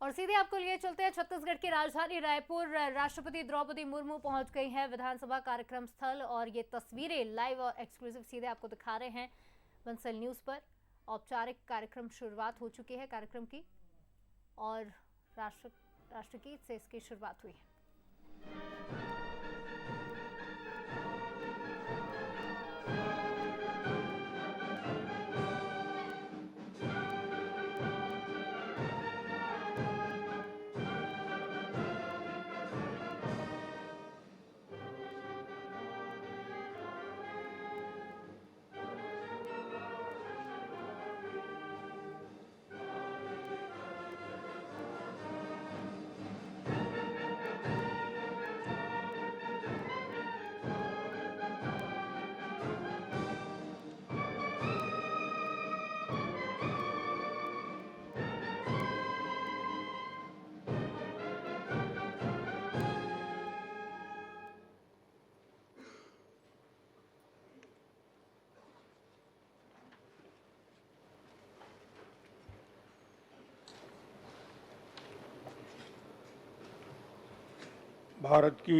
और सीधे आपको लिए चलते हैं छत्तीसगढ़ की राजधानी रायपुर। राष्ट्रपति द्रौपदी मुर्मू पहुंच गई हैं विधानसभा कार्यक्रम स्थल और ये तस्वीरें लाइव और एक्सक्लूसिव सीधे आपको दिखा रहे हैं बंसल न्यूज पर। औपचारिक कार्यक्रम शुरुआत हो चुकी है कार्यक्रम की और राष्ट्रगीत से इसकी शुरुआत हुई है। भारत की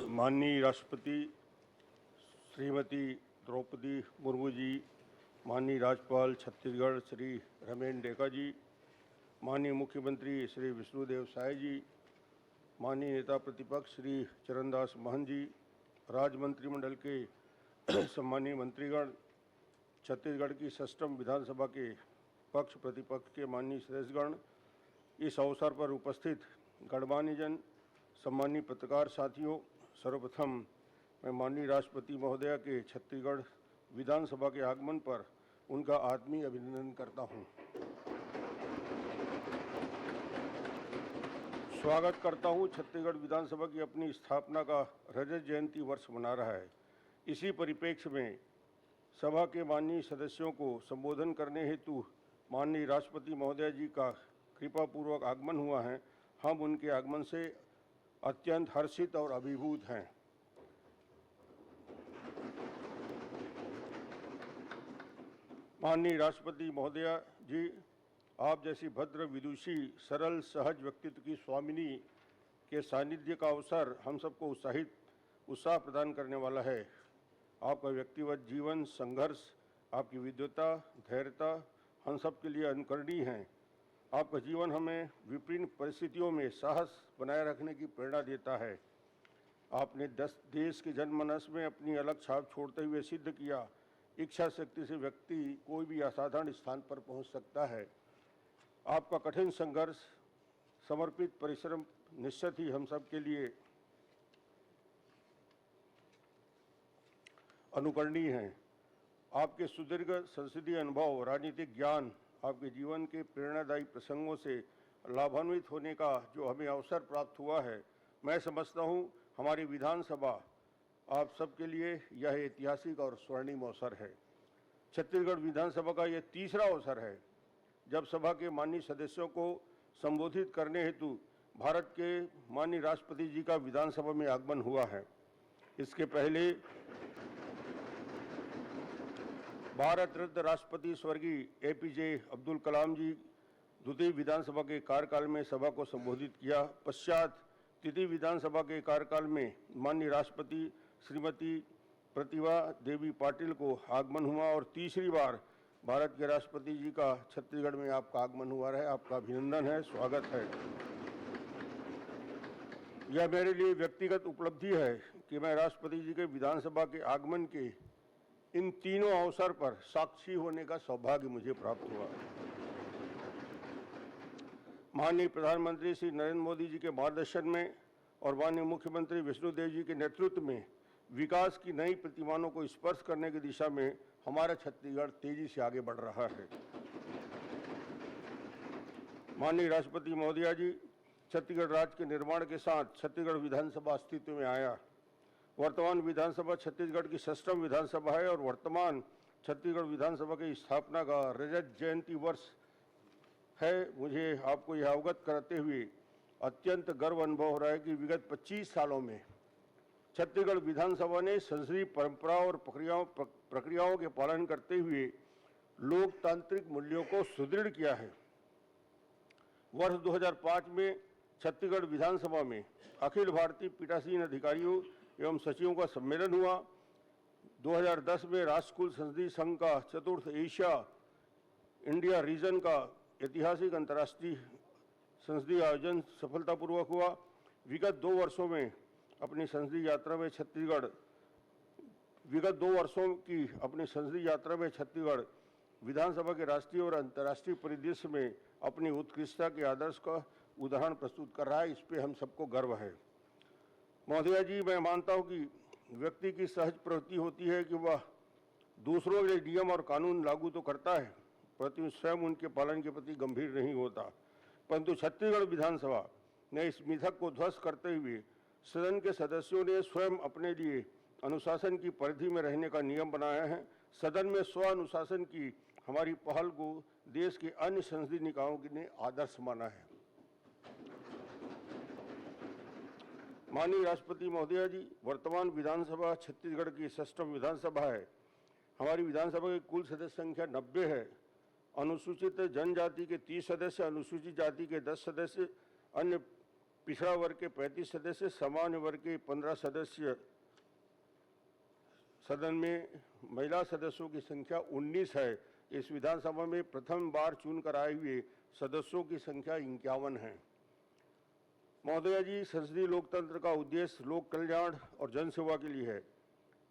माननीय राष्ट्रपति श्रीमती द्रौपदी मुर्मू जी, माननीय राज्यपाल छत्तीसगढ़ श्री रमेन डेका जी, माननीय मुख्यमंत्री श्री विष्णुदेव साय जी, माननीय नेता प्रतिपक्ष श्री चरणदास महंत जी, राज्य मंत्रिमंडल के सम्मानीय मंत्रीगण, छत्तीसगढ़ की सष्टम विधानसभा के पक्ष प्रतिपक्ष के माननीय सदस्यगण, इस अवसर पर उपस्थित गणमान्यजन, सम्मानीय पत्रकार साथियों, सर्वप्रथम मैं माननीय राष्ट्रपति महोदया के छत्तीसगढ़ विधानसभा के आगमन पर उनका आत्मीय अभिनंदन करता हूं। स्वागत करता हूं। छत्तीसगढ़ विधानसभा की अपनी स्थापना का रजत जयंती वर्ष मना रहा है। इसी परिप्रेक्ष्य में सभा के माननीय सदस्यों को संबोधन करने हेतु माननीय राष्ट्रपति महोदया जी का कृपापूर्वक आगमन हुआ है। हम उनके आगमन से अत्यंत हर्षित और अभिभूत हैं। माननीय राष्ट्रपति महोदया जी, आप जैसी भद्र, विदुषी, सरल, सहज व्यक्तित्व की स्वामिनी के सानिध्य का अवसर हम सबको उत्साह प्रदान करने वाला है। आपका व्यक्तिगत जीवन, संघर्ष, आपकी विद्वता, धैर्यता हम सब के लिए अनुकरणीय हैं। आपका जीवन हमें विभिन्न परिस्थितियों में साहस बनाए रखने की प्रेरणा देता है। आपने देश के जनमानस में अपनी अलग छाप छोड़ते हुए सिद्ध किया, इच्छा शक्ति से व्यक्ति कोई भी असाधारण स्थान पर पहुंच सकता है। आपका कठिन संघर्ष, समर्पित परिश्रम निश्चित ही हम सब के लिए अनुकरणीय हैं। आपके सुदीर्घ संसदीय अनुभव, राजनीतिक ज्ञान, आपके जीवन के प्रेरणादायी प्रसंगों से लाभान्वित होने का जो हमें अवसर प्राप्त हुआ है, मैं समझता हूं हमारी विधानसभा आप सबके लिए यह ऐतिहासिक और स्वर्णिम अवसर है। छत्तीसगढ़ विधानसभा का यह तीसरा अवसर है जब सभा के माननीय सदस्यों को संबोधित करने हेतु भारत के माननीय राष्ट्रपति जी का विधानसभा में आगमन हुआ है। इसके पहले भारत रत्न राष्ट्रपति स्वर्गीय एपीजे अब्दुल कलाम जी द्वितीय विधानसभा के कार्यकाल में सभा को संबोधित किया। पश्चात तृतीय विधानसभा के कार्यकाल में माननीय राष्ट्रपति श्रीमती प्रतिभा देवी पाटिल को आगमन हुआ और तीसरी बार भारत के राष्ट्रपति जी का छत्तीसगढ़ में आपका आगमन हुआ है। आपका अभिनंदन है, स्वागत है। यह मेरे लिए व्यक्तिगत उपलब्धि है कि मैं राष्ट्रपति जी के विधानसभा के आगमन के इन तीनों अवसर पर साक्षी होने का सौभाग्य मुझे प्राप्त हुआ। माननीय प्रधानमंत्री श्री नरेंद्र मोदी जी के मार्गदर्शन में और माननीय मुख्यमंत्री विष्णुदेव जी के नेतृत्व में विकास की नई प्रतिमानों को स्पर्श करने की दिशा में हमारा छत्तीसगढ़ तेजी से आगे बढ़ रहा है। माननीय राष्ट्रपति महोदया जी, छत्तीसगढ़ राज्य के निर्माण के साथ छत्तीसगढ़ विधानसभा अस्तित्व में आया। वर्तमान विधानसभा छत्तीसगढ़ की सष्टम विधानसभा है और वर्तमान छत्तीसगढ़ विधानसभा की स्थापना का रजत जयंती वर्ष है। मुझे आपको यह अवगत कराते हुए अत्यंत गर्व अनुभव हो रहा है कि विगत 25 सालों में छत्तीसगढ़ विधानसभा ने संसदीय परंपरा और प्रक्रियाओं के पालन करते हुए लोकतांत्रिक मूल्यों को सुदृढ़ किया है। वर्ष 2005 में छत्तीसगढ़ विधानसभा में अखिल भारतीय पीठासीन अधिकारियों एवं सचिवों का सम्मेलन हुआ। 2010 में राष्ट्रकुल संसदीय संघ का चतुर्थ एशिया इंडिया रीजन का ऐतिहासिक अंतर्राष्ट्रीय संसदीय आयोजन सफलतापूर्वक हुआ। विगत 2 वर्षों में अपनी संसदीय यात्रा में छत्तीसगढ़ विधानसभा के राष्ट्रीय और अंतर्राष्ट्रीय परिदृश्य में अपनी उत्कृष्टता के आदर्श का उदाहरण प्रस्तुत कर रहा है। इस पे हम सबको गर्व है। महोदया जी, मैं मानता हूं कि व्यक्ति की सहज प्रवृत्ति होती है कि वह दूसरों के नियम और कानून लागू तो करता है, परंतु स्वयं उनके पालन के प्रति गंभीर नहीं होता। परंतु छत्तीसगढ़ विधानसभा ने इस मिथक को ध्वस्त करते हुए सदन के सदस्यों ने स्वयं अपने लिए अनुशासन की परिधि में रहने का नियम बनाया है। सदन में स्व अनुशासन की हमारी पहल को देश के अन्य संसदीय निकायों ने आदर्श माना है। माननीय राष्ट्रपति महोदया जी, वर्तमान विधानसभा छत्तीसगढ़ की 6वीं विधानसभा है। हमारी विधानसभा की कुल सदस्य संख्या 90 है। अनुसूचित जनजाति के 30 सदस्य, अनुसूचित जाति के 10 सदस्य, अन्य पिछड़ा वर्ग के 35 सदस्य, सामान्य वर्ग के 15 सदस्य। सदन में महिला सदस्यों की संख्या 19 है। इस विधानसभा में प्रथम बार चुनकर आए हुए सदस्यों की संख्या 51 है। महोदया जी, संसदीय लोकतंत्र का उद्देश्य लोक कल्याण और जनसेवा के लिए है।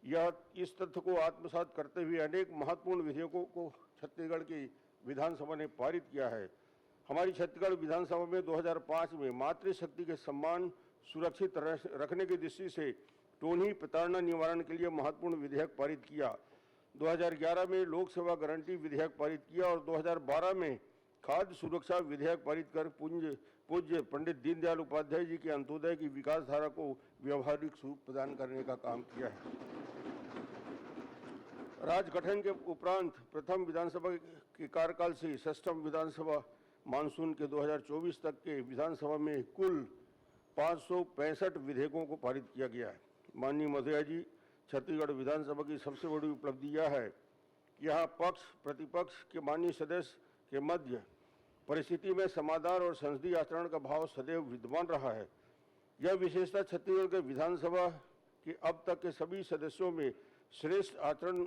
यह इस तथ्य को आत्मसात करते हुए अनेक महत्वपूर्ण विधेयकों को छत्तीसगढ़ की विधानसभा ने पारित किया है। हमारी छत्तीसगढ़ विधानसभा में 2005 में मातृशक्ति के सम्मान सुरक्षित रखने की दृष्टि से टोनी प्रताड़ना निवारण के लिए महत्वपूर्ण विधेयक पारित किया। 2011 में लोक सेवा गारंटी विधेयक पारित किया और 2012 में खाद्य सुरक्षा विधेयक पारित कर पूज्य पंडित दीनदयाल उपाध्याय जी के अंत्योदय की विकास धारा को व्यवहारिक स्वरूप प्रदान करने का काम किया है। राज्य गठन के उपरांत प्रथम विधानसभा के कार्यकाल से 6वीं विधानसभा मानसून के 2024 तक के विधानसभा में कुल 565 विधेयकों को पारित किया गया है। माननीय महोदया जी, छत्तीसगढ़ विधानसभा की सबसे बड़ी उपलब्धि यह है कि यहाँ पक्ष प्रतिपक्ष के माननीय सदस्य के मध्य परिस्थिति में समाधान और संसदीय आचरण का भाव सदैव विद्यमान रहा है। यह विशेषता छत्तीसगढ़ के विधानसभा के अब तक के सभी सदस्यों में श्रेष्ठ आचरण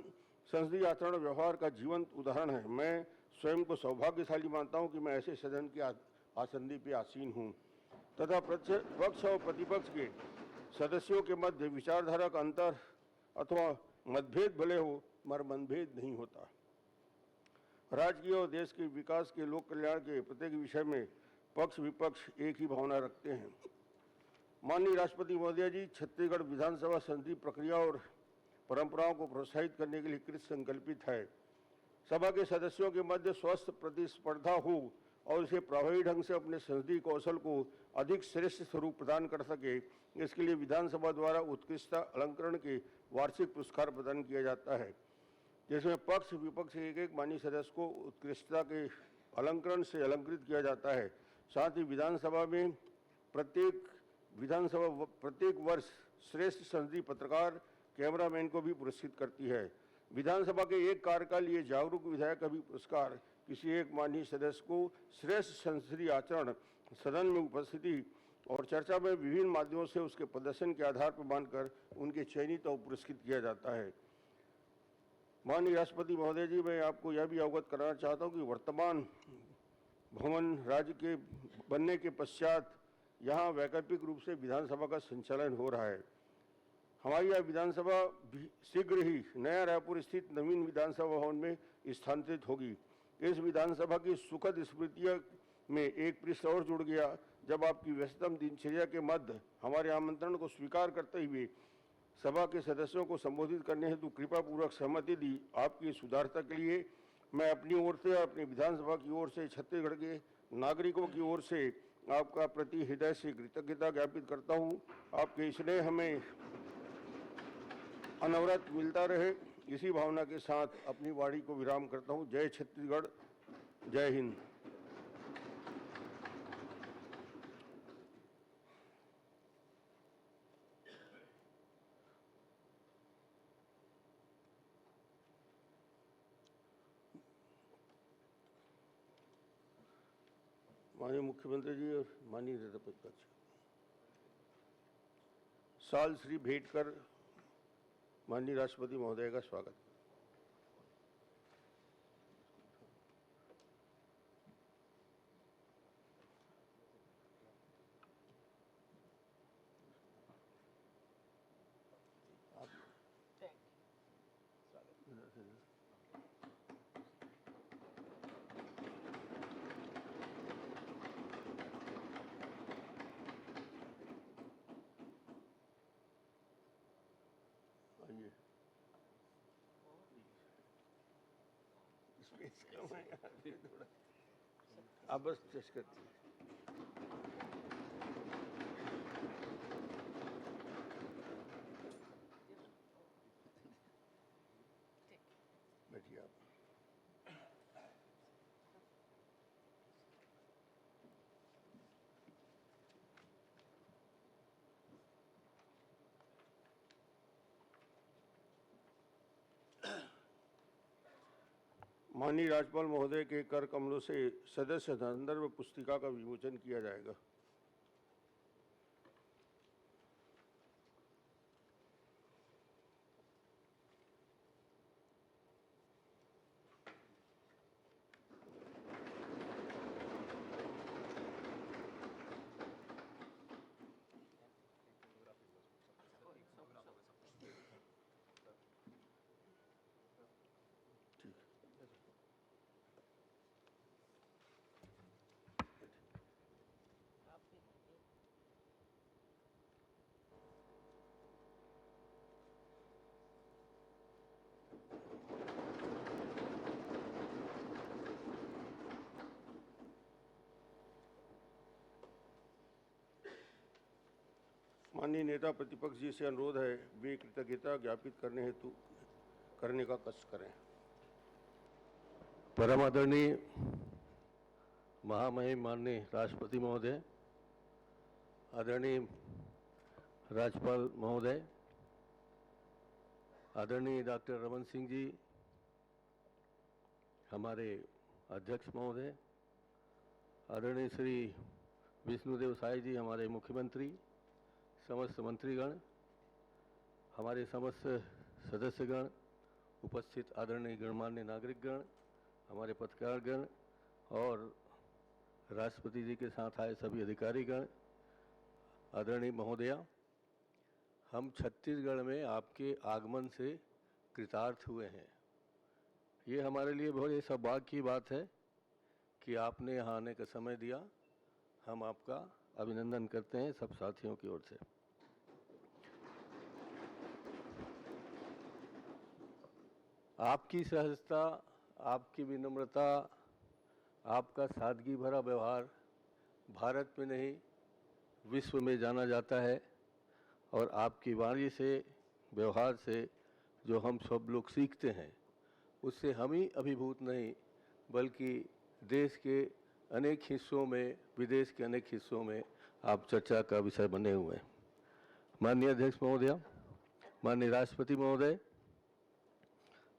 संसदीय आचरण व्यवहार का जीवंत उदाहरण है। मैं स्वयं को सौभाग्यशाली मानता हूं कि मैं ऐसे सदन की आसंदी पे आसीन हूं तथा पक्ष और प्रतिपक्ष के सदस्यों के मध्य विचारधारा का अंतर अथवा मतभेद भले हो, मगर मनभेद नहीं होता। राज्य की और देश के विकास के लोक कल्याण के प्रत्येक विषय में पक्ष विपक्ष एक ही भावना रखते हैं। माननीय राष्ट्रपति महोदय जी, छत्तीसगढ़ विधानसभा संसदीय प्रक्रिया और परंपराओं को प्रोत्साहित करने के लिए कृत संकल्पित है। सभा के सदस्यों के मध्य स्वस्थ प्रतिस्पर्धा हो और इसे प्रभावी ढंग से अपने संसदीय कौशल को अधिक श्रेष्ठ स्वरूप प्रदान कर सके, इसके लिए विधानसभा द्वारा उत्कृष्टता अलंकरण के वार्षिक पुरस्कार प्रदान किया जाता है, जिसमें पक्ष विपक्ष एक एक माननीय सदस्य को उत्कृष्टता के अलंकरण से अलंकृत किया जाता है। साथ ही विधानसभा में प्रत्येक वर्ष श्रेष्ठ संसदीय पत्रकार कैमरामैन को भी पुरस्कृत करती है। विधानसभा के एक कार्यकाल लिए जागरूक विधायक का भी पुरस्कार किसी एक माननीय सदस्य को श्रेष्ठ संसदीय आचरण, सदन में उपस्थिति और चर्चा में विभिन्न माध्यमों से उसके प्रदर्शन के आधार पर मानकर उनके चयनित और पुरस्कृत किया जाता है। माननीय राष्ट्रपति महोदय जी, मैं आपको यह भी अवगत कराना चाहता हूँ कि वर्तमान भवन राज्य के बनने के पश्चात यहाँ वैकल्पिक रूप से विधानसभा का संचालन हो रहा है। हमारी यह विधानसभा शीघ्र ही नया रायपुर स्थित नवीन विधानसभा भवन में स्थानांतरित होगी। इस विधानसभा की सुखद स्मृतियों में एक पृष्ठ और जुड़ गया जब आपकी व्यस्ततम दिनचर्या के मध्य हमारे आमंत्रण को स्वीकार करते हुए सभा के सदस्यों को संबोधित करने हेतु कृपापूर्वक सहमति दी। आपकी सुधारता के लिए मैं अपनी ओर से, अपनी विधानसभा की ओर से, छत्तीसगढ़ के नागरिकों की ओर से आपका प्रति हृदय से कृतज्ञता ज्ञापित करता हूँ। आपके स्नेह हमें अनवरत मिलता रहे, इसी भावना के साथ अपनी वाणी को विराम करता हूँ। जय छत्तीसगढ़, जय हिंद। माननीय मुख्यमंत्री जी और माननीय नेता प्रतिपक्ष, साल श्री भेंट कर माननीय राष्ट्रपति महोदय का स्वागत। आइए, स्पेस कम है यहाँ पे थोड़ा, आप बस टेस्ट करती हैं। बैठिए आप। माननीय राज्यपाल महोदय के कर कमलों से सदस्य संदर्भ पुस्तिका का विमोचन किया जाएगा। माननीय नेता प्रतिपक्ष जी से अनुरोध है, वे कृतज्ञता ज्ञापित करने का कष्ट करें। परम आदरणीय महामहिम माननीय राष्ट्रपति महोदय, आदरणीय राज्यपाल महोदय, आदरणीय डॉक्टर रमन सिंह जी, हमारे अध्यक्ष महोदय, आदरणीय श्री विष्णुदेव साय जी, हमारे मुख्यमंत्री, समस्त मंत्रीगण, हमारे समस्त सदस्यगण, उपस्थित आदरणीय गणमान्य नागरिकगण, हमारे पत्रकारगण और राष्ट्रपति जी के साथ आए सभी अधिकारीगण, आदरणीय महोदया, हम छत्तीसगढ़ में आपके आगमन से कृतार्थ हुए हैं। ये हमारे लिए बहुत ही सौभाग्य की बात है कि आपने यहाँ आने का समय दिया। हम आपका अभिनंदन करते हैं सब साथियों की ओर से। आपकी सहजता, आपकी विनम्रता, आपका सादगी भरा व्यवहार भारत में नहीं विश्व में जाना जाता है और आपकी वाणी से, व्यवहार से जो हम सब लोग सीखते हैं उससे हम ही अभिभूत नहीं बल्कि देश के अनेक हिस्सों में, विदेश के अनेक हिस्सों में आप चर्चा का विषय बने हुए हैं। माननीय अध्यक्ष महोदय, माननीय राष्ट्रपति महोदय,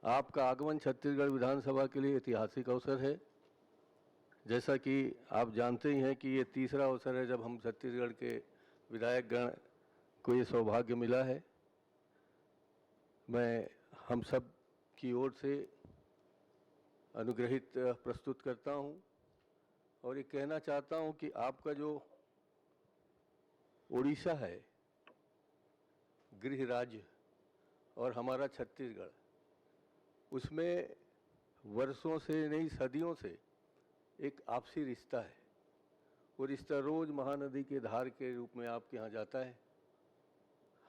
आपका आगमन छत्तीसगढ़ विधानसभा के लिए ऐतिहासिक अवसर है। जैसा कि आप जानते ही हैं कि ये तीसरा अवसर है जब हम छत्तीसगढ़ के विधायक गण को ये सौभाग्य मिला है। मैं हम सब की ओर से अनुग्रहित प्रस्तुत करता हूं और ये कहना चाहता हूं कि आपका जो उड़ीसा है गृह राज्य और हमारा छत्तीसगढ़, उसमें वर्षों से नहीं सदियों से एक आपसी रिश्ता है। वो रिश्ता रोज़ महानदी के धार के रूप में आपके यहाँ जाता है।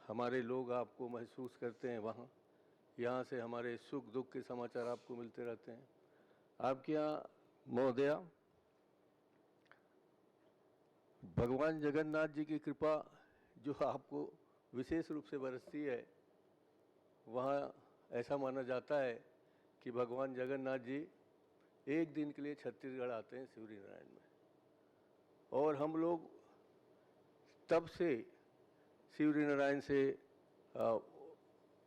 हमारे लोग आपको महसूस करते हैं वहाँ, यहाँ से हमारे सुख दुख के समाचार आपको मिलते रहते हैं। आपके यहाँ महोदया, भगवान जगन्नाथ जी की कृपा जो आपको विशेष रूप से बरसती है, वहाँ ऐसा माना जाता है कि भगवान जगन्नाथ जी एक दिन के लिए छत्तीसगढ़ आते हैं शिवरी नारायण में, और हम लोग तब से शिवरी नारायण से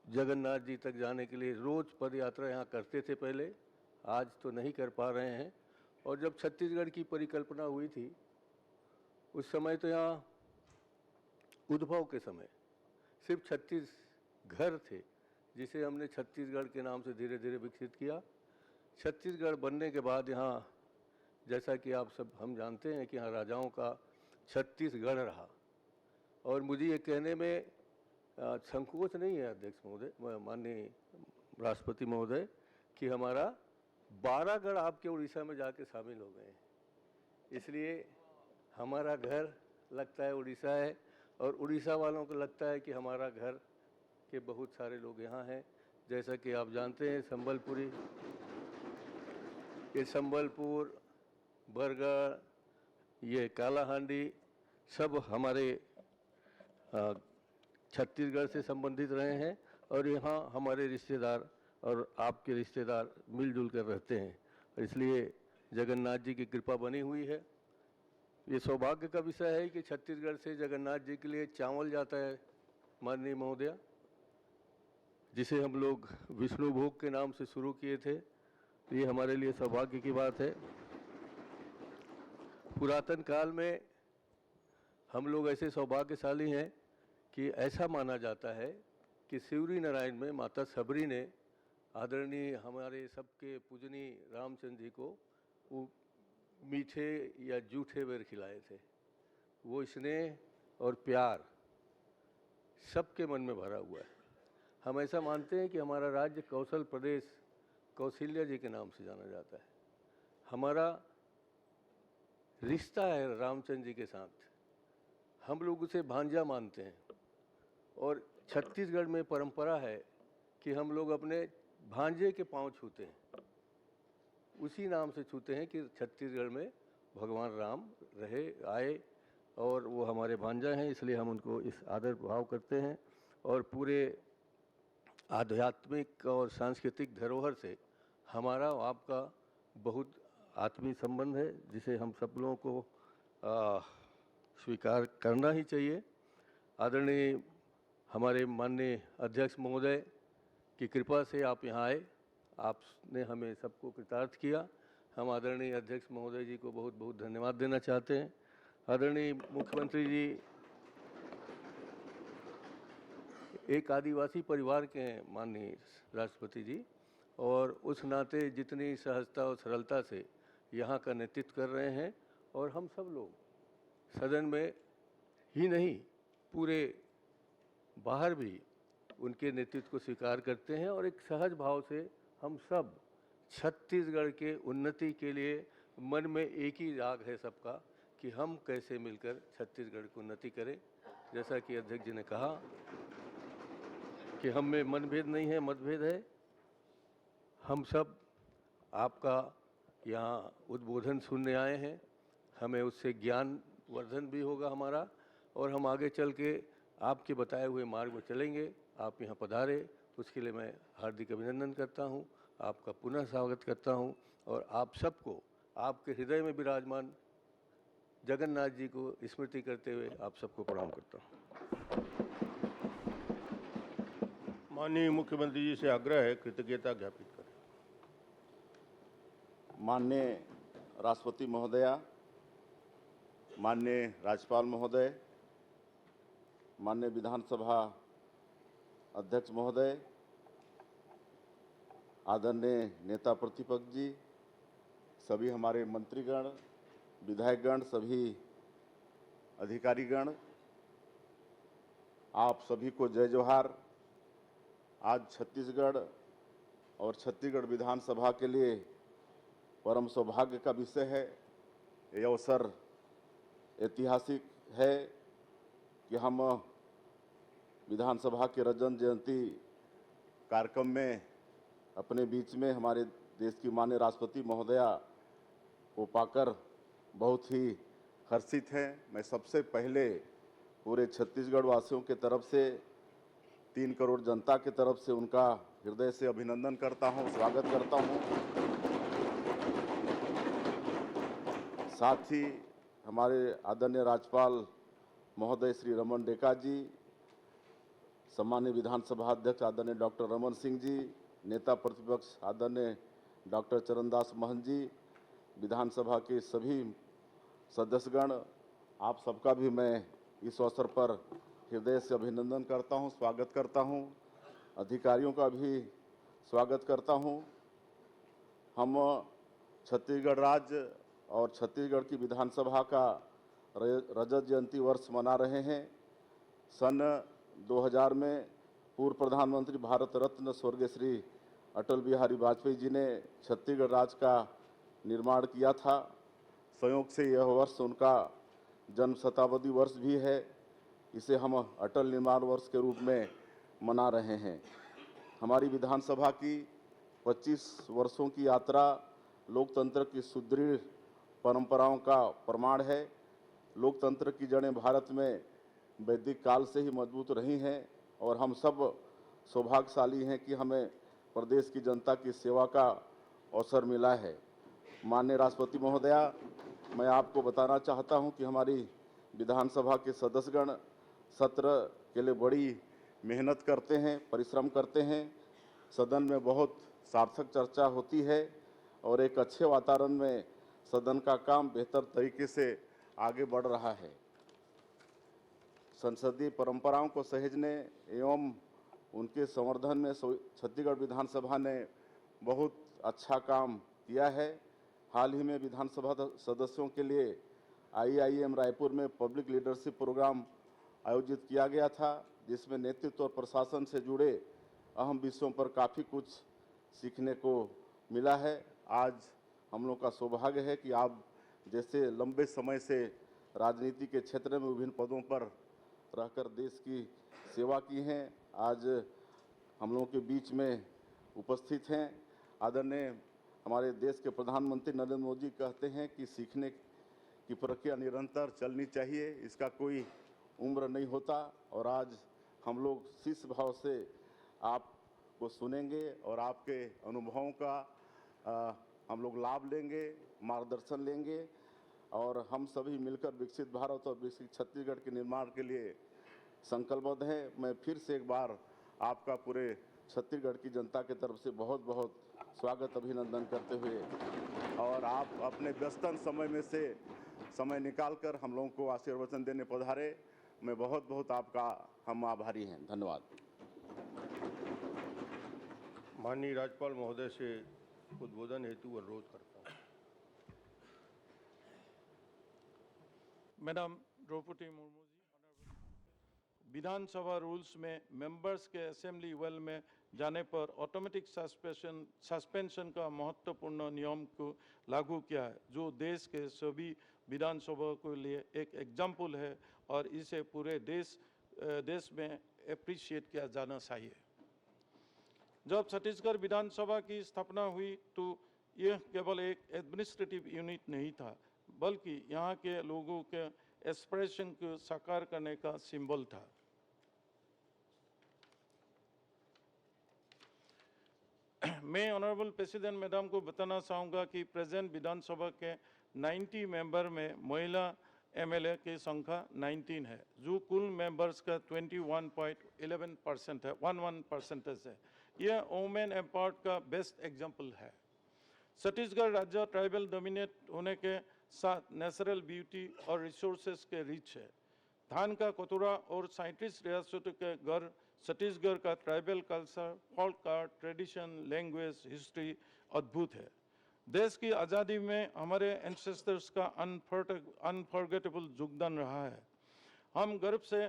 जगन्नाथ जी तक जाने के लिए रोज़ पद यात्रा यहाँ करते थे पहले, आज तो नहीं कर पा रहे हैं। और जब छत्तीसगढ़ की परिकल्पना हुई थी उस समय तो यहाँ उद्भव के समय सिर्फ 36 घर थे, जिसे हमने छत्तीसगढ़ के नाम से धीरे धीरे विकसित किया। छत्तीसगढ़ बनने के बाद यहाँ, जैसा कि आप सब हम जानते हैं कि यहाँ राजाओं का 36 गढ़ रहा। और मुझे ये कहने में संकोच नहीं है अध्यक्ष महोदय, माननीय राष्ट्रपति महोदय, कि हमारा 12 गढ़ आपके उड़ीसा में जाके शामिल हो गए हैं। इसलिए हमारा घर लगता है उड़ीसा है, और उड़ीसा वालों को लगता है कि हमारा घर के बहुत सारे लोग यहाँ हैं। जैसा कि आप जानते हैं संबलपुरी, ये संबलपुर, बरगढ़, ये कालाहांडी सब हमारे छत्तीसगढ़ से संबंधित रहे हैं, और यहाँ हमारे रिश्तेदार और आपके रिश्तेदार मिलजुल कर रहते हैं। इसलिए जगन्नाथ जी की कृपा बनी हुई है। ये सौभाग्य का विषय है कि छत्तीसगढ़ से जगन्नाथ जी के लिए चावल जाता है माननीय महोदया, जिसे हम लोग विष्णु भोग के नाम से शुरू किए थे। ये हमारे लिए सौभाग्य की बात है। पुरातन काल में हम लोग ऐसे सौभाग्यशाली हैं कि ऐसा माना जाता है कि शिवरी नारायण में माता सबरी ने आदरणीय हमारे सबके पूजनीय रामचंद्र जी को वो मीठे या जूठे बेर खिलाए थे। वो स्नेह और प्यार सबके मन में भरा हुआ है। हम ऐसा मानते हैं कि हमारा राज्य कौशल प्रदेश कौशल्या जी के नाम से जाना जाता है। हमारा रिश्ता है रामचंद्र जी के साथ, हम लोग उसे भांजा मानते हैं। और छत्तीसगढ़ में परंपरा है कि हम लोग अपने भांजे के पांव छूते हैं, उसी नाम से छूते हैं कि छत्तीसगढ़ में भगवान राम रहे आए और वो हमारे भांजा हैं, इसलिए हम उनको इस आदर भाव करते हैं। और पूरे आध्यात्मिक और सांस्कृतिक धरोहर से हमारा आपका बहुत आत्मीय संबंध है, जिसे हम सब लोगों को स्वीकार करना ही चाहिए। आदरणीय हमारे माननीय अध्यक्ष महोदय की कृपा से आप यहाँ आए, आपने हमें सबको कृतार्थ किया। हम आदरणीय अध्यक्ष महोदय जी को बहुत बहुत धन्यवाद देना चाहते हैं। आदरणीय मुख्यमंत्री जी एक आदिवासी परिवार के हैं माननीय राष्ट्रपति जी, और उस नाते जितनी सहजता और सरलता से यहाँ का नेतृत्व कर रहे हैं, और हम सब लोग सदन में ही नहीं पूरे बाहर भी उनके नेतृत्व को स्वीकार करते हैं। और एक सहज भाव से हम सब छत्तीसगढ़ के उन्नति के लिए मन में एक ही राग है सबका कि हम कैसे मिलकर छत्तीसगढ़ की उन्नति करें। जैसा कि अध्यक्ष जी ने कहा कि हम में मनभेद नहीं है, मतभेद है। हम सब आपका यहाँ उद्बोधन सुनने आए हैं, हमें उससे ज्ञान वर्धन भी होगा हमारा, और हम आगे चल के आपके बताए हुए मार्ग पर चलेंगे। आप यहाँ पधारे, उसके लिए मैं हार्दिक अभिनंदन करता हूँ, आपका पुनः स्वागत करता हूँ, और आप सबको आपके हृदय में विराजमान जगन्नाथ जी को स्मृति करते हुए आप सबको प्रणाम करता हूँ। माननीय मुख्यमंत्री जी से आग्रह है कृतज्ञता ज्ञापित करें। माननीय राष्ट्रपति महोदया, माननीय राज्यपाल महोदय, माननीय विधानसभा अध्यक्ष महोदय, आदरणीय नेता प्रतिपक्ष जी, सभी हमारे मंत्रीगण, विधायकगण, सभी अधिकारीगण, आप सभी को जय जोहार। आज छत्तीसगढ़ और छत्तीसगढ़ विधानसभा के लिए परम सौभाग्य का विषय है। ये अवसर ऐतिहासिक है कि हम विधानसभा के रजत जयंती कार्यक्रम में अपने बीच में हमारे देश की माननीय राष्ट्रपति महोदया को पाकर बहुत ही हर्षित हैं। मैं सबसे पहले पूरे छत्तीसगढ़ वासियों के तरफ से 3 करोड़ जनता की तरफ से उनका हृदय से अभिनंदन करता हूं, स्वागत करता हूं। साथ ही हमारे आदरणीय राज्यपाल महोदय श्री रमन डेका जी, सम्मानीय विधानसभा अध्यक्ष आदरणीय डॉक्टर रमन सिंह जी, नेता प्रतिपक्ष आदरणीय डॉक्टर चरणदास महंत जी, विधानसभा के सभी सदस्यगण, आप सबका भी मैं इस अवसर पर हृदय से अभिनंदन करता हूं, स्वागत करता हूं। अधिकारियों का भी स्वागत करता हूं। हम छत्तीसगढ़ राज्य और छत्तीसगढ़ की विधानसभा का रजत जयंती वर्ष मना रहे हैं। सन 2000 में पूर्व प्रधानमंत्री भारत रत्न स्वर्गीय श्री अटल बिहारी वाजपेयी जी ने छत्तीसगढ़ राज्य का निर्माण किया था। संयोग से यह वर्ष उनका जन्म शताब्दी वर्ष भी है। इसे हम अटल निर्माण वर्ष के रूप में मना रहे हैं। हमारी विधानसभा की 25 वर्षों की यात्रा लोकतंत्र की सुदृढ़ परंपराओं का प्रमाण है। लोकतंत्र की जड़ें भारत में वैदिक काल से ही मजबूत रही हैं और हम सब सौभाग्यशाली हैं कि हमें प्रदेश की जनता की सेवा का अवसर मिला है। माननीय राष्ट्रपति महोदया, मैं आपको बताना चाहता हूं कि हमारी विधानसभा के सदस्यगण सत्र के लिए बड़ी मेहनत करते हैं, परिश्रम करते हैं। सदन में बहुत सार्थक चर्चा होती है और एक अच्छे वातावरण में सदन का काम बेहतर तरीके से आगे बढ़ रहा है। संसदीय परंपराओं को सहेजने एवं उनके संवर्धन में छत्तीसगढ़ विधानसभा ने बहुत अच्छा काम किया है। हाल ही में विधानसभा सदस्यों के लिए IIM रायपुर में पब्लिक लीडरशिप प्रोग्राम आयोजित किया गया था, जिसमें नेतृत्व और प्रशासन से जुड़े अहम विषयों पर काफ़ी कुछ सीखने को मिला है। आज हम लोग का सौभाग्य है कि आप जैसे लंबे समय से राजनीति के क्षेत्र में विभिन्न पदों पर रहकर देश की सेवा की हैं, आज हम लोगों के बीच में उपस्थित हैं। आदरणीय हमारे देश के प्रधानमंत्री नरेंद्र मोदी कहते हैं कि सीखने की प्रक्रिया निरंतर चलनी चाहिए, इसका कोई उम्र नहीं होता। और आज हम लोग शिष्य भाव से आपको सुनेंगे और आपके अनुभवों का हम लोग लाभ लेंगे, मार्गदर्शन लेंगे और हम सभी मिलकर विकसित भारत और विकसित छत्तीसगढ़ के निर्माण के लिए संकल्पबद्ध हैं। मैं फिर से एक बार आपका पूरे छत्तीसगढ़ की जनता की तरफ से बहुत बहुत स्वागत अभिनंदन करते हुए और आप अपने व्यस्तन समय में से समय निकालकर हम लोगों को आशीर्वचन देने पधारे, मैं बहुत बहुत आपका हम आभारी हैं। धन्यवाद। माननीय राज्यपाल महोदय से उद्बोधन हेतु अनुरोध करता हूँ। मैडम द्रौपदी मुर्मू जी, विधानसभा रूल्स में मेंबर्स के असेंबली वेल में जाने पर ऑटोमेटिक सस्पेंशन का महत्वपूर्ण नियम को लागू किया है, जो देश के सभी विधानसभा के लिए एक एग्जाम्पल है और इसे पूरे देश में एप्रिशिएट किया जाना चाहिए। जब छत्तीसगढ़ विधानसभा की स्थापना हुई तो यह केवल एक एडमिनिस्ट्रेटिव यूनिट नहीं था, बल्कि यहाँ के लोगों के एस्पिरेशन को साकार करने का सिंबल था। मैं ऑनरेबल प्रेसिडेंट मैडम को बताना चाहूँगा कि प्रेजेंट विधानसभा के 90 मेंबर में महिला MLA की संख्या 19 है, जो कुल मेंबर्स का 21.11% है, 11% है। यह वुमेन एम्पावर्ड का बेस्ट एग्जाम्पल है। छत्तीसगढ़ राज्य ट्राइबल डोमिनेट होने के साथ नेचुरल ब्यूटी और रिसोर्सेज के रिच है। धान का कटोरा और 37 रियासतों के घर छत्तीसगढ़ का tribal culture, folk art, tradition, language, history अद्भुत है। देश की आज़ादी में हमारे एंसेस्टर्स का अनफॉरगेटेबल योगदान रहा है। हम गर्व से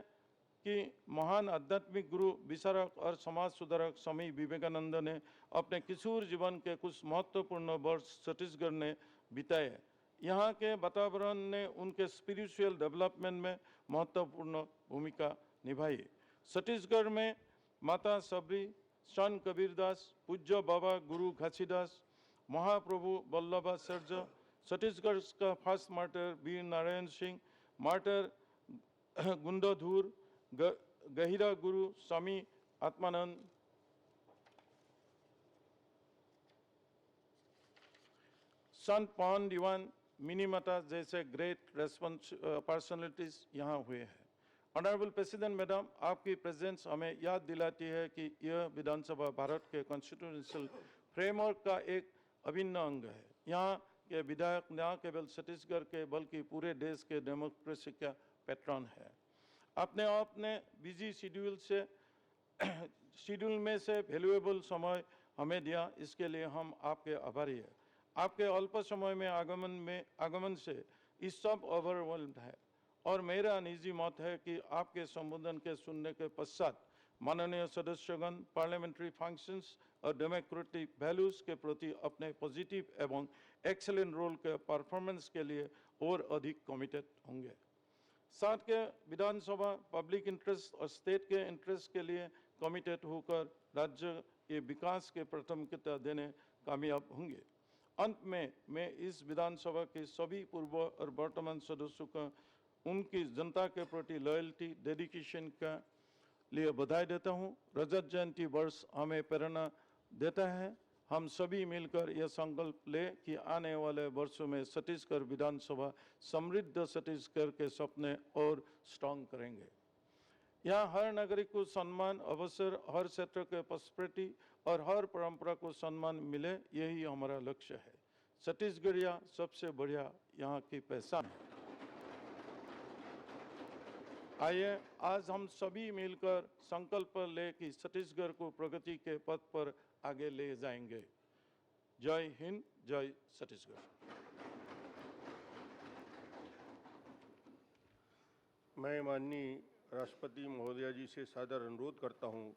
कि महान आध्यात्मिक गुरु, विचारक और समाज सुधारक स्वामी विवेकानंद ने अपने किशोर जीवन के कुछ महत्वपूर्ण वर्ष छत्तीसगढ़ ने बिताए। यहाँ के वातावरण ने उनके स्पिरिचुअल डेवलपमेंट में महत्वपूर्ण भूमिका निभाई। छत्तीसगढ़ में माता सबरी, संत कबीरदास, पूज्य बाबा गुरु घासीदास, महाप्रभु वल्लभाचार्य, छत्तीसगढ़ का first martyr Veer Narayan Singh, martyr Gundadhur, गहिरा गुरु स्वामी आत्मानंद, संत पवन दीवान, मिनीमाता जैसे ग्रेट पर्सनालिटीज यहाँ हुए हैं। ऑनरेबल प्रेसिडेंट मैडम, आपकी प्रेजेंस हमें याद दिलाती है कि यह विधानसभा भारत के कॉन्स्टिट्यूशनल फ्रेमवर्क का एक अभिन्न अंग है। यहाँ के विधायक न केवल छत्तीसगढ़ के बल्कि पूरे देश के डेमोक्रेसी का पैटर्न है। आपने अपने बिजी शेड्यूल में से वैल्यूएबल समय हमें दिया, इसके लिए हम आपके आभारी हैं। आपके अल्प समय में आगमन से इस सब ओवरवेल्म्ड है और मेरा निजी मत है कि आपके संबोधन के सुनने के पश्चात माननीय सदस्यगण पार्लियामेंट्री फंक्शंस और डेमोक्रेटिक वैल्यूज के प्रति अपने पॉजिटिव एवं एक्सेलेंट रोल के परफॉर्मेंस के लिए और अधिक कमिटेड होंगे। साथ के विधानसभा पब्लिक इंटरेस्ट और स्टेट के इंटरेस्ट के लिए कमिटेड होकर राज्य के विकास के प्राथमिकता देने कामयाब होंगे। अंत में मैं इस विधानसभा के सभी पूर्व और वर्तमान सदस्यों का उनकी जनता के प्रति लॉयल्टी डेडिकेशन का लिए बधाई देता हूं। रजत जयंती वर्ष हमें प्रेरणा देता है। हम सभी मिलकर यह संकल्प ले कि आने वाले वर्षों में छत्तीसगढ़ विधानसभा समृद्ध छत्तीसगढ़ के सपने और स्ट्रॉन्ग करेंगे। यहाँ हर नागरिक को सम्मान, अवसर, हर क्षेत्र के प्रॉस्पेरिटी और हर परंपरा को सम्मान मिले, यही हमारा लक्ष्य है। छत्तीसगढ़िया सबसे बढ़िया यहाँ की पहचान है। आइए आज हम सभी मिलकर संकल्प ले कि छत्तीसगढ़ को प्रगति के पथ पर आगे ले जाएंगे। जय हिंद, जय छत्तीसगढ़। मैं माननीय राष्ट्रपति महोदया जी से सादर अनुरोध करता हूं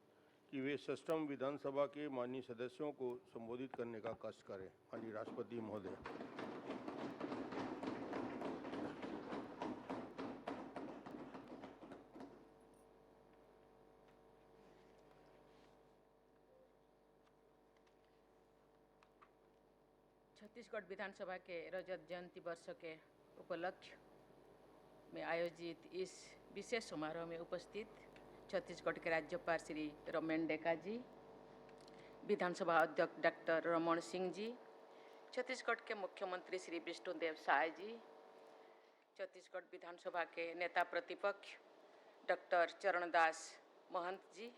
कि वे सष्टम विधानसभा के माननीय सदस्यों को संबोधित करने का कष्ट करें। माननीय राष्ट्रपति महोदय। छत्तीसगढ़ विधानसभा के रजत जयंती वर्ष के उपलक्ष्य में आयोजित इस विशेष समारोह में उपस्थित छत्तीसगढ़ के राज्यपाल श्री रमेन डेका जी, विधानसभा अध्यक्ष डॉक्टर रमन सिंह जी, छत्तीसगढ़ के मुख्यमंत्री श्री विष्णुदेव साय जी, छत्तीसगढ़ विधानसभा के नेता प्रतिपक्ष डॉक्टर चरणदास महंत जी,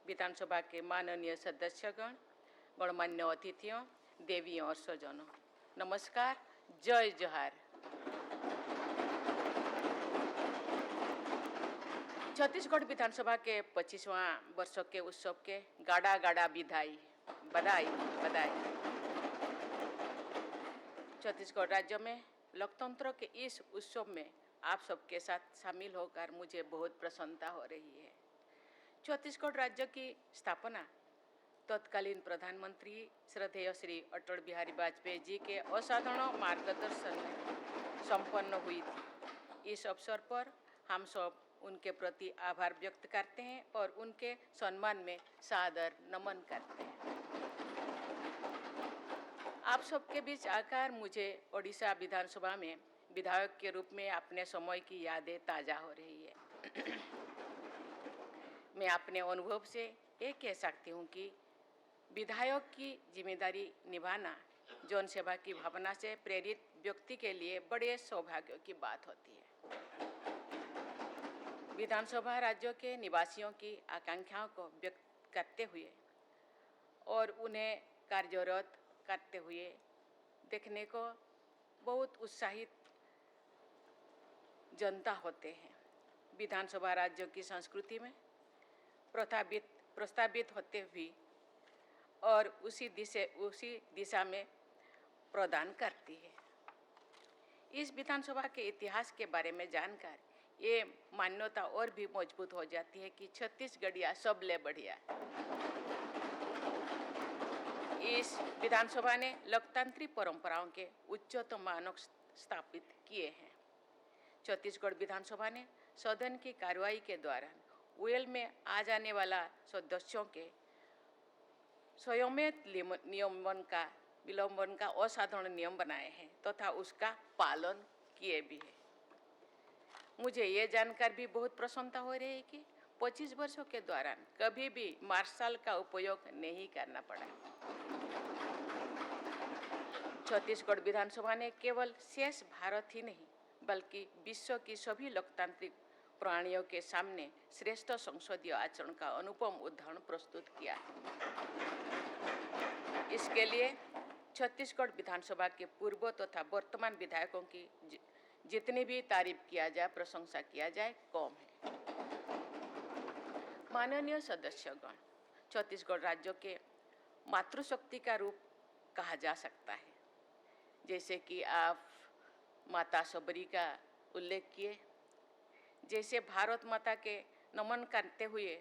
विधानसभा के माननीय सदस्यगण, गणमान्य अतिथियों, देवियों और स्वजनों, नमस्कार, जय जोहार। छत्तीसगढ़ विधानसभा के 25वां वर्ष के उत्सव के गाड़ा गाड़ा बधाई बधाई बधाई। छत्तीसगढ़ राज्य में लोकतंत्र के इस उत्सव में आप सबके साथ शामिल होकर मुझे बहुत प्रसन्नता हो रही है। छत्तीसगढ़ राज्य की स्थापना तत्कालीन प्रधानमंत्री श्रद्धेय श्री अटल बिहारी वाजपेयी जी के असाधारण मार्गदर्शन में संपन्न हुई थी। इस अवसर पर हम सब उनके प्रति आभार व्यक्त करते हैं और उनके सम्मान में सादर नमन करते हैं। आप सबके बीच आकर मुझे ओडिशा विधानसभा में विधायक के रूप में अपने समय की यादें ताज़ा हो रही है। मैं अपने अनुभव से ये कह सकती हूँ कि विधायक की जिम्मेदारी निभाना जन सेवा की भावना से प्रेरित व्यक्ति के लिए बड़े सौभाग्य की बात होती है। विधानसभा राज्यों के निवासियों की आकांक्षाओं को व्यक्त करते हुए और उन्हें कार्यरत करते हुए देखने को बहुत उत्साहित जनता होते हैं। विधानसभा राज्यों की संस्कृति में प्रस्तावित होते हुए और उसी दिशा में प्रदान करती है। इस विधानसभा के इतिहास के बारे में जानकर ये मान्यता और भी मजबूत हो जाती है कि छत्तीसगढ़िया सबले बढ़िया। इस विधानसभा ने लोकतांत्रिक परंपराओं के उच्चतम मानक स्थापित किए हैं। छत्तीसगढ़ विधानसभा ने सदन की कार्रवाई के दौरान वेल में आ जाने वाला सदस्यों के स्वयमेत विलंबन का असाधारण नियम बनाए हैं तथा उसका पालन किए भी है। मुझे ये जानकर भी बहुत प्रसन्नता हो रही है कि 25 वर्षों के दौरान कभी भी मार्शल का उपयोग नहीं करना पड़ा। छत्तीसगढ़ विधानसभा ने केवल शेष भारत ही नहीं बल्कि विश्व की सभी लोकतांत्रिक प्राणियों के सामने श्रेष्ठ संसदीय आचरण का अनुपम उदाहरण प्रस्तुत किया है। इसके लिए छत्तीसगढ़ विधानसभा के पूर्व तथा वर्तमान विधायकों की जितनी भी तारीफ किया जाए, प्रशंसा किया जाए, कम है। माननीय सदस्यगण, छत्तीसगढ़ राज्य के मातृशक्ति का रूप कहा जा सकता है। जैसे कि आप माता सबरी का उल्लेख किए, जैसे भारत माता के नमन करते हुए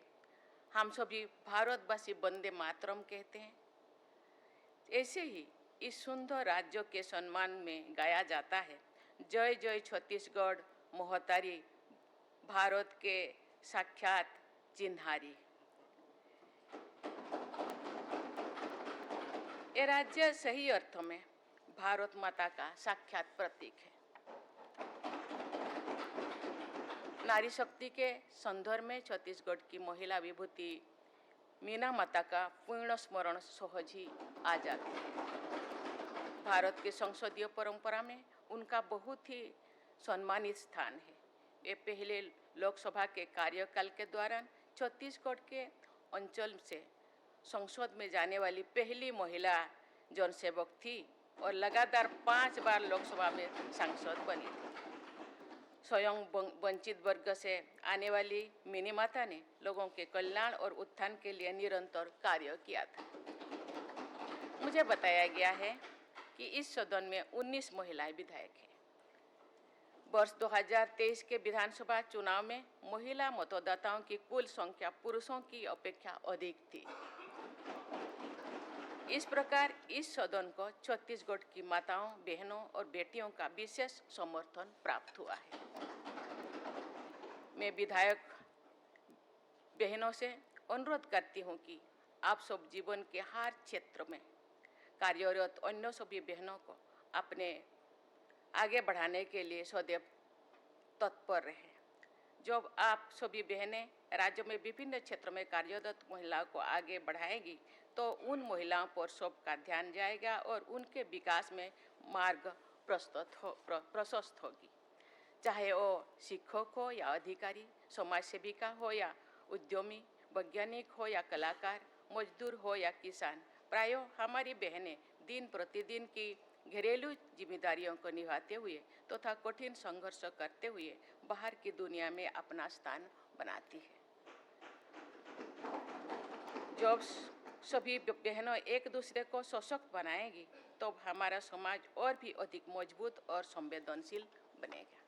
हम सभी भारतवासी वंदे मातरम कहते हैं, ऐसे ही इस सुंदर राज्य के सम्मान में गाया जाता है, जय जय छत्तीसगढ़ मोहतारी, भारत के साक्षात चिन्हारी। ये राज्य सही अर्थों में भारत माता का साक्षात प्रतीक है। नारी शक्ति के संदर्भ में छत्तीसगढ़ की महिला विभूति मीना माता का पूर्ण स्मरण सहज ही आ जाता है। भारत के संसदीय परंपरा में उनका बहुत ही सम्मानित स्थान है। वे पहले लोकसभा के कार्यकाल के दौरान छत्तीसगढ़ के अंचल से संसद में जाने वाली पहली महिला जनसेवक थी और लगातार 5 बार लोकसभा में सांसद बनी थी। स्वयं वंचित वर्ग से आने वाली मिनी माता ने लोगों के कल्याण और उत्थान के लिए निरंतर कार्य किया था। मुझे बताया गया है कि इस सदन में 19 महिलाएं विधायक हैं। वर्ष 2023 के विधानसभा चुनाव में महिला मतदाताओं की कुल संख्या पुरुषों की अपेक्षा अधिक थी। इस प्रकार इस सदन को छत्तीसगढ़ की माताओं, बहनों और बेटियों का विशेष समर्थन प्राप्त हुआ है। मैं विधायक बहनों से अनुरोध करती हूं कि आप सब जीवन के हर क्षेत्र में कार्यरत अन्य सभी बहनों को अपने आगे बढ़ाने के लिए सदैव तत्पर रहें। जब आप सभी बहनें राज्य में विभिन्न क्षेत्रों में कार्यरत महिलाओं को आगे बढ़ाएंगी तो उन महिलाओं पर सबका ध्यान जाएगा और उनके विकास में मार्ग प्रशस्त होगी। चाहे वो शिक्षक हो या अधिकारी, समाज सेविका हो या उद्यमी, वैज्ञानिक हो या कलाकार, मजदूर हो या किसान, प्रायः हमारी बहनें दिन प्रतिदिन की घरेलू जिम्मेदारियों को निभाते हुए तथा कठिन संघर्ष करते हुए बाहर की दुनिया में अपना स्थान बनाती है। जब सभी बहनों एक दूसरे को सशक्त बनाएंगी तो हमारा समाज और भी अधिक मजबूत और संवेदनशील बनेगा।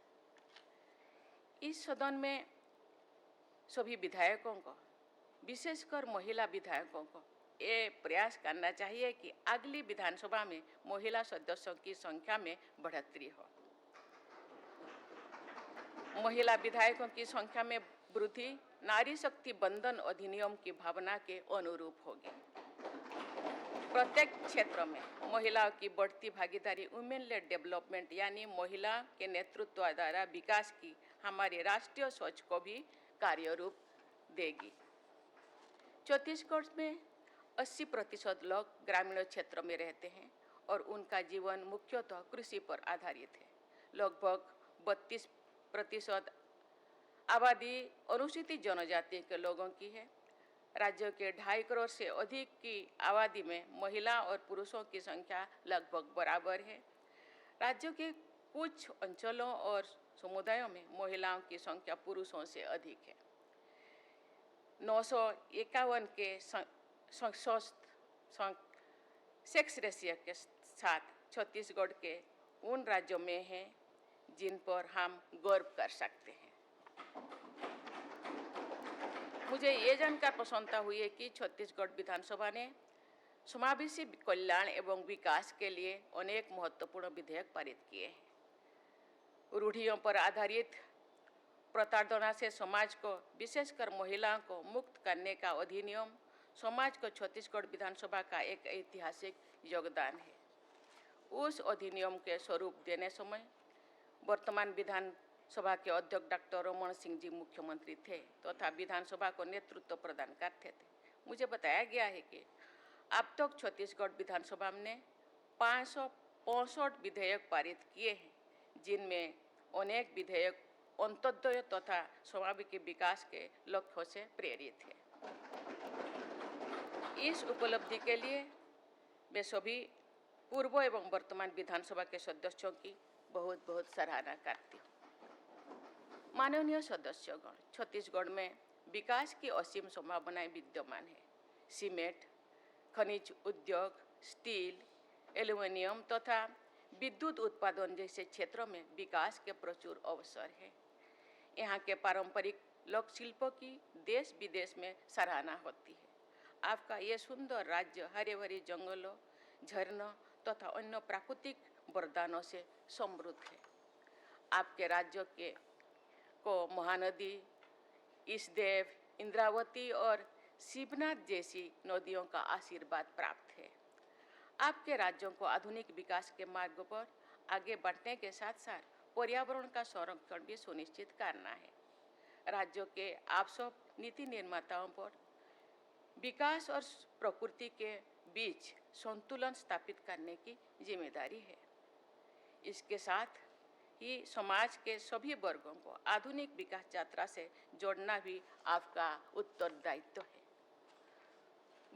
इस सदन में सभी विधायकों को, विशेषकर महिला विधायकों को ये प्रयास करना चाहिए कि अगली विधानसभा में महिला सदस्यों की संख्या में बढ़ोतरी हो। महिला विधायकों की संख्या में वृद्धि नारी शक्ति बंधन अधिनियम की भावना के अनुरूप होगी। प्रत्येक क्षेत्र में महिलाओं की बढ़ती भागीदारी वुमेन लेड डेवलपमेंट यानी महिला के नेतृत्व द्वारा विकास की हमारी राष्ट्रीय सोच को भी कार्य रूप देगी। छत्तीसगढ़ में 80% लोग ग्रामीण क्षेत्र में रहते हैं और उनका जीवन मुख्यतः कृषि पर आधारित है। लगभग 32% आबादी अनुसूचित जनजाति के लोगों की है। राज्य के 2.5 करोड़ से अधिक की आबादी में महिला और पुरुषों की संख्या लगभग बराबर है। राज्य के कुछ अंचलों और समुदायों में महिलाओं की संख्या पुरुषों से अधिक है। 951 के सेक्स रेशियो के साथ छत्तीसगढ़ के उन राज्यों में है जिन पर हम गर्व कर सकते हैं। मुझे ये जानकर प्रसन्नता हुई है कि छत्तीसगढ़ विधानसभा ने समावेशी कल्याण एवं विकास के लिए अनेक महत्वपूर्ण विधेयक पारित किए हैं। रूढ़ियों पर आधारित प्रताड़ना से समाज को, विशेषकर महिलाओं को मुक्त करने का अधिनियम समाज को छत्तीसगढ़ विधानसभा का एक ऐतिहासिक योगदान है। उस अधिनियम के स्वरूप देने समय वर्तमान विधानसभा के अध्यक्ष डॉक्टर रमन सिंह जी मुख्यमंत्री थे तथा विधानसभा को नेतृत्व प्रदान करते थे। मुझे बताया गया है कि अब तक छत्तीसगढ़ विधानसभा ने 565 विधेयक पारित किए हैं, जिनमें अनेक विधेयक अंत्योदय तथा समावेशी विकास के लक्ष्यों से प्रेरित है। इस उपलब्धि के लिए मैं सभी पूर्व एवं वर्तमान विधानसभा के सदस्यों की बहुत बहुत सराहना करती हूँ। माननीय सदस्यगण, छत्तीसगढ़ में विकास की असीम संभावनाएं विद्यमान है। सीमेंट, खनिज उद्योग, स्टील, एल्युमिनियम तथा विद्युत उत्पादन जैसे क्षेत्रों में विकास के प्रचुर अवसर हैं। यहाँ के पारंपरिक लोक शिल्पों की देश विदेश में सराहना होती है। आपका ये सुंदर राज्य हरे भरे जंगलों, झरनों तथा अन्य प्राकृतिक वरदानों से समृद्ध है। आपके राज्य को महानदी, ईसदेव, इंद्रावती और शिवनाथ जैसी नदियों का आशीर्वाद प्राप्त है। आपके राज्यों को आधुनिक विकास के मार्ग पर आगे बढ़ने के साथ साथ पर्यावरण का संरक्षण भी सुनिश्चित करना है। राज्यों के आप सब नीति निर्माताओं पर विकास और प्रकृति के बीच संतुलन स्थापित करने की जिम्मेदारी है। इसके साथ ही समाज के सभी वर्गों को आधुनिक विकास यात्रा से जोड़ना भी आपका उत्तरदायित्व है।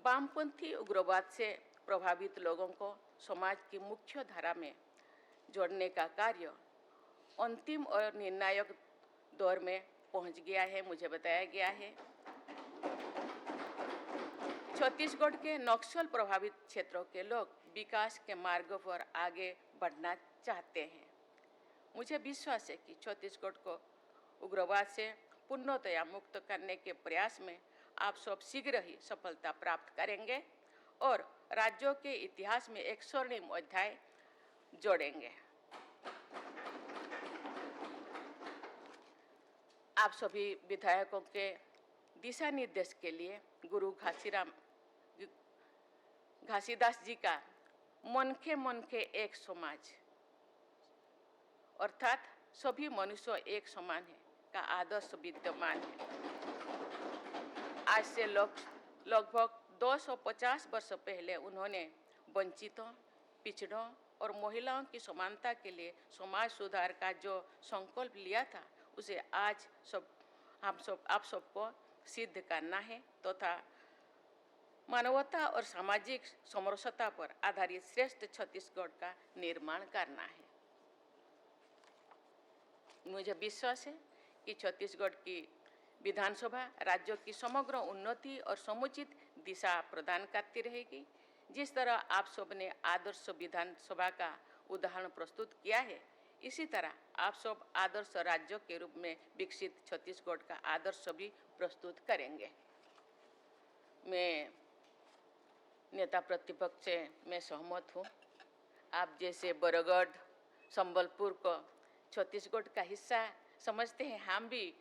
वामपंथी उग्रवाद से प्रभावित लोगों को समाज की मुख्य धारा में जोड़ने का कार्य अंतिम और निर्णायक दौर में पहुंच गया है, मुझे बताया गया है। छत्तीसगढ़ के नक्सल प्रभावित क्षेत्रों के लोग विकास के मार्ग पर आगे बढ़ना चाहते हैं। मुझे विश्वास है कि छत्तीसगढ़ को उग्रवाद से पूर्णतया मुक्त करने के प्रयास में आप सब शीघ्र ही सफलता प्राप्त करेंगे और राज्यों के इतिहास में एक स्वर्णिम अध्याय जोड़ेंगे। आप सभी विधायकों के दिशा निर्देश के लिए गुरु घासीदास जी का मन के एक समाज अर्थात सभी मनुष्य एक समान है का आदर्श विद्यमान है। आज से लगभग 250 वर्ष पहले उन्होंने वंचितों, पिछड़ों और महिलाओं की समानता के लिए समाज सुधार का जो संकल्प लिया था, उसे आज आप सबको सिद्ध करना है तथा मानवता और सामाजिक समरसता पर आधारित श्रेष्ठ छत्तीसगढ़ का निर्माण करना है। मुझे विश्वास है कि छत्तीसगढ़ की विधानसभा राज्य की समग्र उन्नति और समुचित दिशा प्रदान करती रहेगी। जिस तरह आप सबने आदर्श विधानसभा का उदाहरण प्रस्तुत किया है, इसी तरह आप सब आदर्श राज्य के रूप में विकसित छत्तीसगढ़ का आदर्श भी प्रस्तुत करेंगे। मैं नेता प्रतिपक्ष से मैं सहमत हूँ। आप जैसे बरगढ़, संबलपुर को छत्तीसगढ़ का हिस्सा समझते हैं, हम भी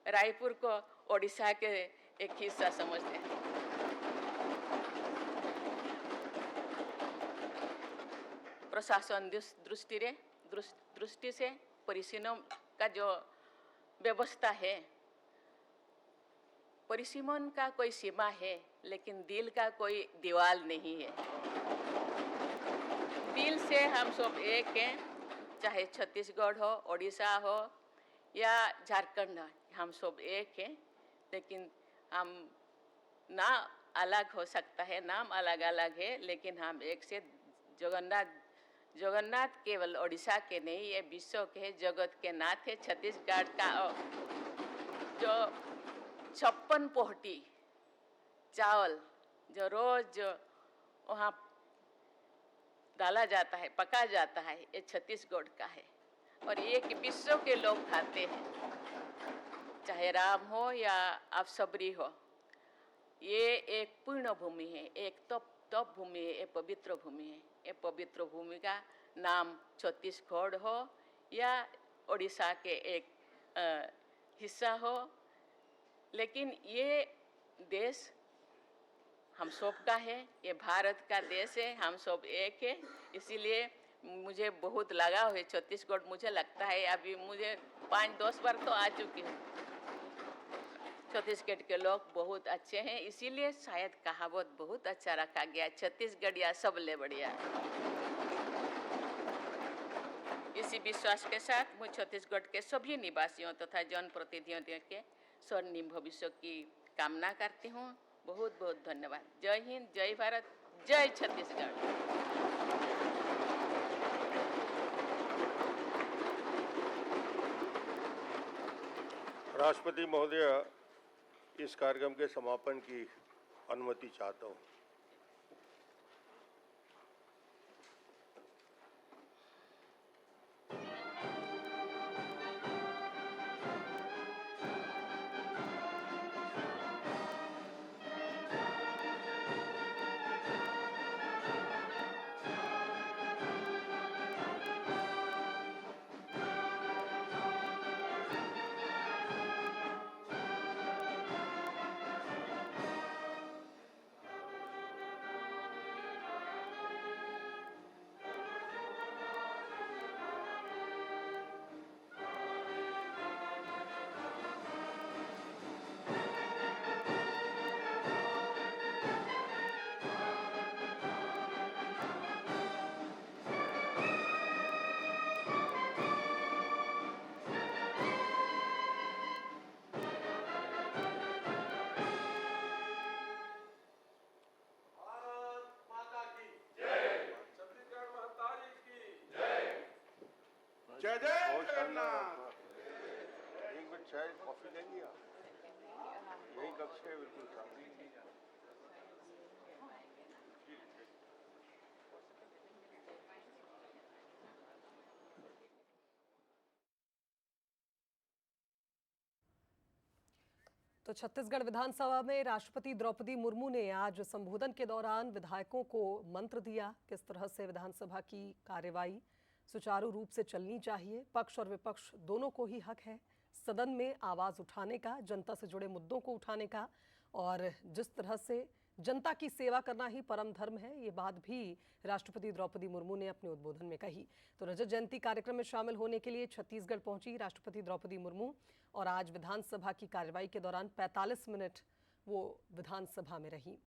रायपुर को ओडिशा के एक हिस्सा समझते हैं। प्रशासन दृष्टि से परिसीमन का जो व्यवस्था है, परिसीमन का कोई सीमा है लेकिन दिल का कोई दीवार नहीं है। दिल से हम सब एक हैं, चाहे छत्तीसगढ़ हो, ओडिशा हो या झारखंड हो, हम सब एक हैं। लेकिन हम ना अलग हो सकता है, नाम अलग अलग है, लेकिन हम एक से जगन्नाथ केवल ओडिशा के नहीं, ये विश्व के जगत के नाथ है। छत्तीसगढ़ का जो 56 पोहटी चावल जो रोज वहाँ डाला जाता है, पका जाता है, ये छत्तीसगढ़ का है और ये कि विश्व के लोग खाते हैं, चाहे राम हो या अवसबरी हो। ये एक पूर्ण भूमि है, एक तप भूमि है, एक पवित्र भूमि है। ये पवित्र भूमि का नाम छत्तीसगढ़ हो या ओडिशा के एक हिस्सा हो, लेकिन ये देश हम सब का है, ये भारत का देश है, हम सब एक है। इसीलिए मुझे बहुत लगाव है छत्तीसगढ़। मुझे लगता है अभी मुझे 5-10 बार तो आ चुकी हूँ। छत्तीसगढ़ के लोग बहुत अच्छे हैं, इसीलिए शायद कहावत बहुत अच्छा रखा गया, छत्तीसगढ़िया सबले बढ़िया। इसी विश्वास के साथ मैं छत्तीसगढ़ के सभी निवासियों तथा जनप्रतिनिधियों के स्वर्णिम भविष्य की कामना करती हूँ। बहुत बहुत धन्यवाद। जय हिंद, जय भारत, जय छत्तीसगढ़। राष्ट्रपति महोदय, इस कार्यक्रम के समापन की अनुमति चाहता हूँ। जय जय जगन्नाथ। एक मिनट चाय कॉफी लेंगी आप? यही कक्ष है, बिल्कुल सामने। तो छत्तीसगढ़ विधानसभा में राष्ट्रपति द्रौपदी मुर्मू ने आज संबोधन के दौरान विधायकों को मंत्र दिया किस तरह से विधानसभा की कार्यवाही सुचारू रूप से चलनी चाहिए। पक्ष और विपक्ष दोनों को ही हक है सदन में आवाज उठाने का, जनता से जुड़े मुद्दों को उठाने का, और जिस तरह से जनता की सेवा करना ही परम धर्म है, ये बात भी राष्ट्रपति द्रौपदी मुर्मू ने अपने उद्बोधन में कही। तो रजत जयंती कार्यक्रम में शामिल होने के लिए छत्तीसगढ़ पहुंची राष्ट्रपति द्रौपदी मुर्मू और आज विधानसभा की कार्यवाही के दौरान 45 मिनट वो विधानसभा में रही।